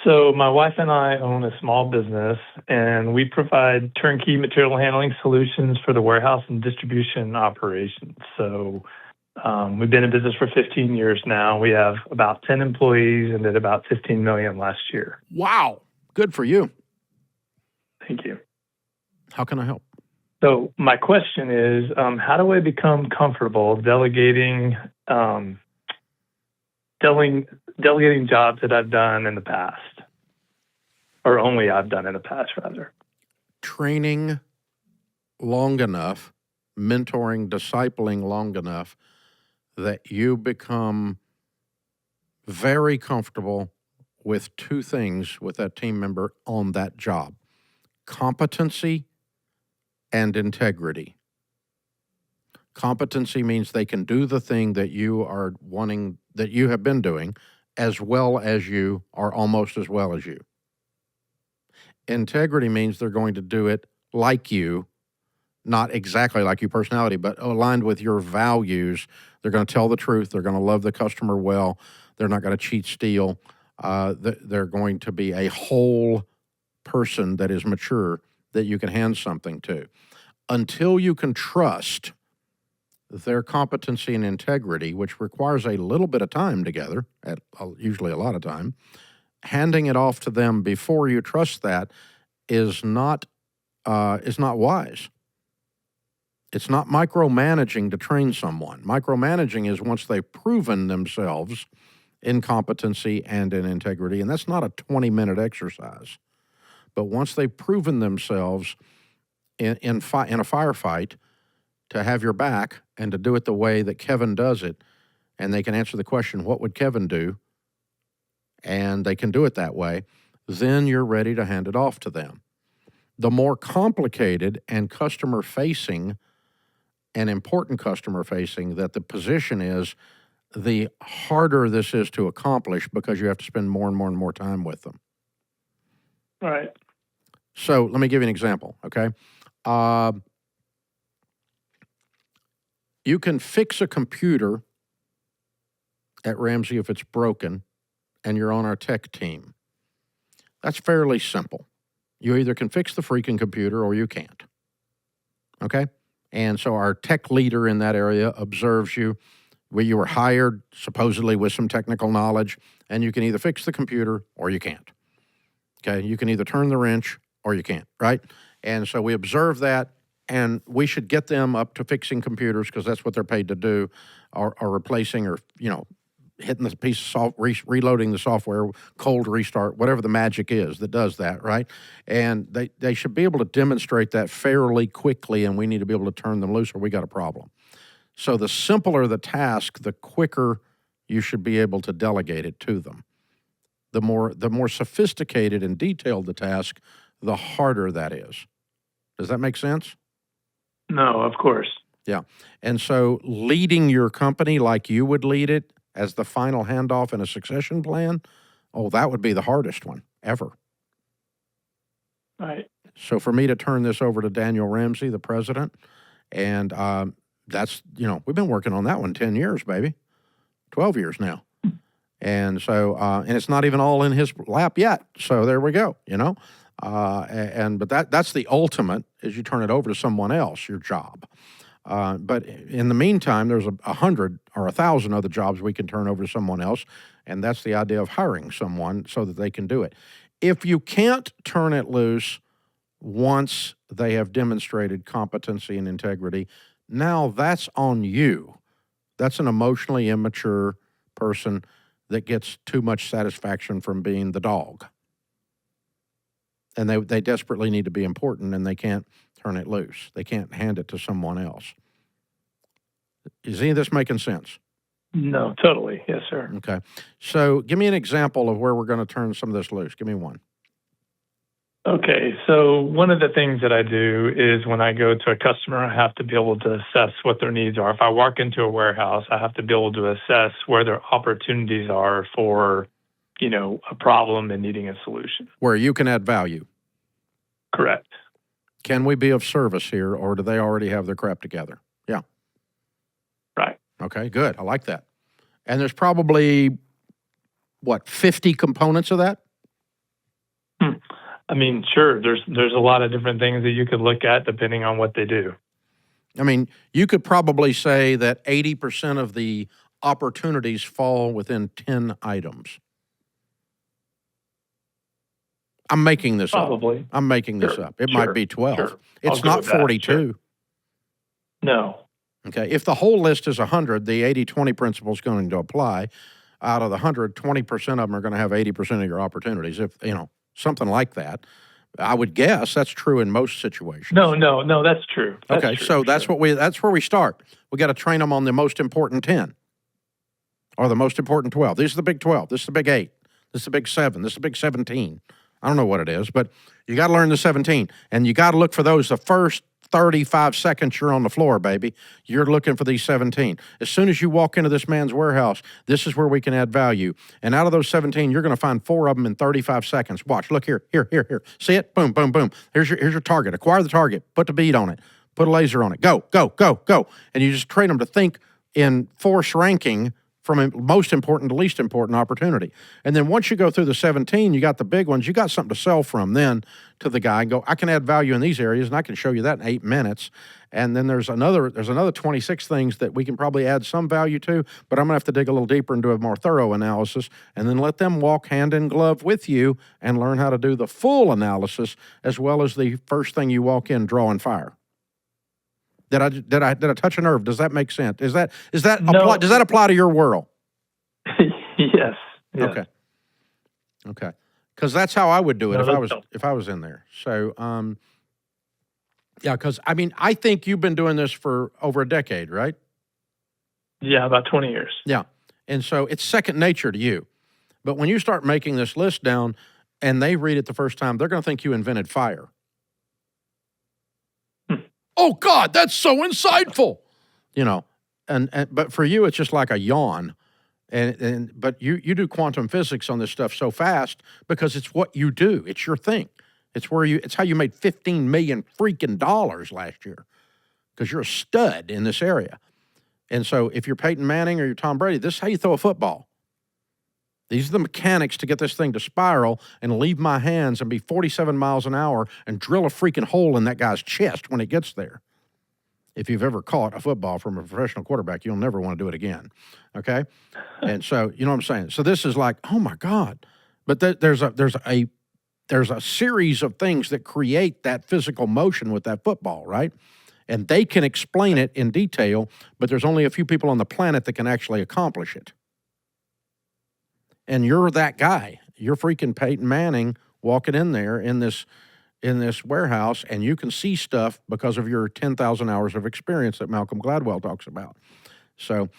So my wife and I own a small business, and we provide turnkey material handling solutions for the warehouse and distribution operations. So we've been in business for 15 years now. We have about 10 employees and did about 15 million last year. Wow. Good for you. Thank you. How can I help? So my question is, how do I become comfortable delegating jobs that I've done in the past, or only I've done in the past, rather? Training long enough, mentoring, discipling long enough that you become very comfortable with two things with that team member on that job: competency and integrity. Competency means they can do the thing that you are wanting, that you have been doing, as well as you, or almost as well as you. Integrity means they're going to do it like you, not exactly like your personality, but aligned with your values. They're going to tell the truth. They're going to love the customer well. They're not going to cheat, steal. They're going to be a whole person that is mature that you can hand something to. Until you can trust their competency and integrity, which requires a little bit of time together, usually a lot of time, handing it off to them before you trust that is not wise. It's not micromanaging to train someone. Micromanaging is once they've proven themselves in competency and in integrity, and that's not a 20-minute exercise. But once they've proven themselves in a firefight to have your back and to do it the way that Kevin does it, and they can answer the question, what would Kevin do? And they can do it that way, then you're ready to hand it off to them. The more complicated and customer-facing and important customer-facing that the position is, the harder this is to accomplish because you have to spend more and more and more time with them. All right. So let me give you an example, okay? You can fix a computer at Ramsey if it's broken, and you're on our tech team. That's fairly simple. You either can fix the freaking computer or you can't, okay? And so our tech leader in that area observes you. You were hired supposedly with some technical knowledge, and you can either fix the computer or you can't, okay? You can either turn the wrench or you can't, right? And so we observe that, and we should get them up to fixing computers because that's what they're paid to do, or replacing, or, hitting the piece of software, reloading the software, cold restart, whatever the magic is that does that, right? And they should be able to demonstrate that fairly quickly, and we need to be able to turn them loose or we got a problem. So the simpler the task, the quicker you should be able to delegate it to them. The more sophisticated and detailed the task, the harder that is. Does that make sense? No, of course. Yeah. And so leading your company like you would lead it as the final handoff in a succession plan, that would be the hardest one ever. Right. So for me to turn this over to Daniel Ramsey, the president, and that's, we've been working on that one 10 years, baby, 12 years now. And so, and it's not even all in his lap yet. So there we go, but that's the ultimate, is you turn it over to someone else, your job. But in the meantime, there's 100 or 1,000 other jobs we can turn over to someone else, and that's the idea of hiring someone so that they can do it. If you can't turn it loose once they have demonstrated competency and integrity, now that's on you. That's an emotionally immature person that gets too much satisfaction from being the dog. And they desperately need to be important, and they can't turn it loose. They can't hand it to someone else. Is any of this making sense? No, totally. Yes, sir. Okay. So give me an example of where we're going to turn some of this loose. Give me one. Okay. So one of the things that I do is when I go to a customer, I have to be able to assess what their needs are. If I walk into a warehouse, I have to be able to assess where their opportunities are for, a problem and needing a solution. Where you can add value. Correct. Can we be of service here, or do they already have their crap together? Yeah. Right. Okay, good. I like that. And there's probably, 50 components of that? I mean, sure, there's a lot of different things that you could look at depending on what they do. I mean, you could probably say that 80% of the opportunities fall within 10 items. I'm making this Probably. up. I'm making this Sure, up. It might sure, be 12. sure. It's I'll go not with that, 42. sure. No. Okay. If the whole list is 100, the 80-20 principle is going to apply. Out of the 100, 20% of them are going to have 80% of your opportunities. If, something like that. I would guess that's true in most situations. No, that's true. That's okay, true, so that's sure. that's where we start. We got to train them on the most important 10 or the most important 12. This is the big 12. This is the big 8. This is the big 7. This is the big 17. I don't know what it is, but you got to learn the 17, and you got to look for those the first 35 seconds you're on the floor, baby. You're looking for these 17. As soon as you walk into this man's warehouse, this is where we can add value. And out of those 17, you're going to find 4 of them in 35 seconds. Watch, look here. See it? Boom, boom, boom. Here's your target. Acquire the target. Put the bead on it. Put a laser on it. Go. And you just train them to think in force ranking from most important to least important opportunity. And then once you go through the 17, you got the big ones, you got something to sell from then to the guy and go, I can add value in these areas and I can show you that in 8 minutes. And then there's another 26 things that we can probably add some value to, but I'm gonna have to dig a little deeper and do a more thorough analysis and then let them walk hand in glove with you and learn how to do the full analysis as well as the first thing you walk in, draw and fire. Did I touch a nerve? Does that make sense? Does that apply to your world? Yes. Okay. Because that's how I would do it if I was in there. So, yeah. Because I think you've been doing this for over a decade, right? Yeah, about 20 years. Yeah, and so it's second nature to you. But when you start making this list down, and they read it the first time, they're going to think you invented fire. Oh God, that's so insightful. But for you, it's just like a yawn. But you do quantum physics on this stuff so fast because it's what you do. It's your thing. It's how you made $15 million freaking dollars last year because you're a stud in this area. And so if you're Peyton Manning or you're Tom Brady, this is how you throw a football. These are the mechanics to get this thing to spiral and leave my hands and be 47 miles an hour and drill a freaking hole in that guy's chest when it gets there. If you've ever caught a football from a professional quarterback, you'll never want to do it again. Okay? And so, you know what I'm saying? So this is like, oh my God. But there's a series of things that create that physical motion with that football, right? And they can explain it in detail, but there's only a few people on the planet that can actually accomplish it. And you're that guy. You're freaking Peyton Manning walking in there in this warehouse, and you can see stuff because of your 10,000 hours of experience that Malcolm Gladwell talks about. So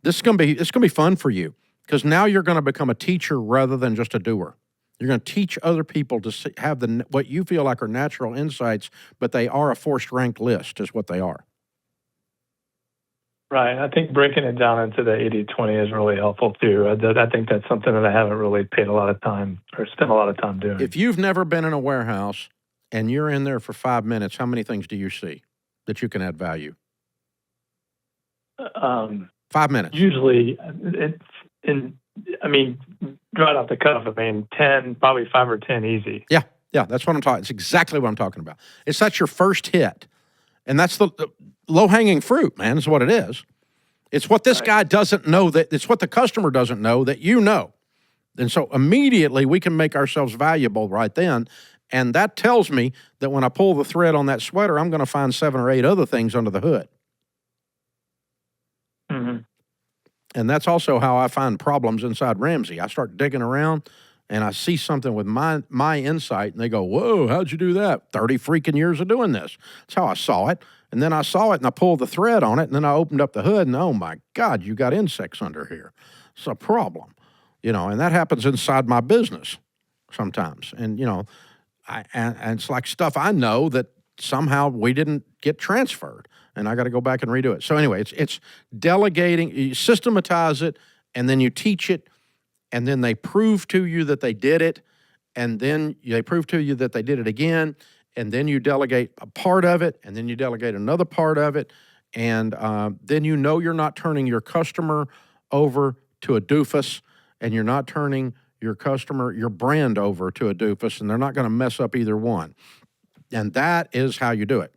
it's gonna be fun for you because now you're going to become a teacher rather than just a doer. You're going to teach other people to have what you feel like are natural insights, but they are a forced ranked list is what they are. Right. I think breaking it down into the 80-20 is really helpful too. I think that's something that I haven't really paid a lot of time or spent a lot of time doing. If you've never been in a warehouse and you're in there for 5 minutes, how many things do you see that you can add value? 5 minutes. Usually, right off the cuff, 10, probably 5 or 10 easy. Yeah, that's what I'm talking. It's exactly what I'm talking about. That's your first hit. And that's the low-hanging fruit, man, is what it is. It's what this guy doesn't know, it's what the customer doesn't know that you know. And so immediately we can make ourselves valuable right then. And that tells me that when I pull the thread on that sweater, I'm going to find 7 or 8 other things under the hood. Mm-hmm. And that's also how I find problems inside Ramsey. I start digging around and I see something with my insight and they go, whoa, how'd you do that? 30 freaking years of doing this. That's how I saw it. And then I saw it and I pulled the thread on it and then I opened up the hood and oh my God, you got insects under here. It's a problem, and that happens inside my business sometimes. And, and it's like stuff I know that somehow we didn't get transferred and I got to go back and redo it. So anyway, it's delegating, you systematize it and then you teach it and then they prove to you that they did it and then they prove to you that they did it again and then you delegate a part of it and then you delegate another part of it and then you're not turning your customer over to a doofus and you're not turning your customer, your brand over to a doofus, and they're not going to mess up either one. And that is how you do it.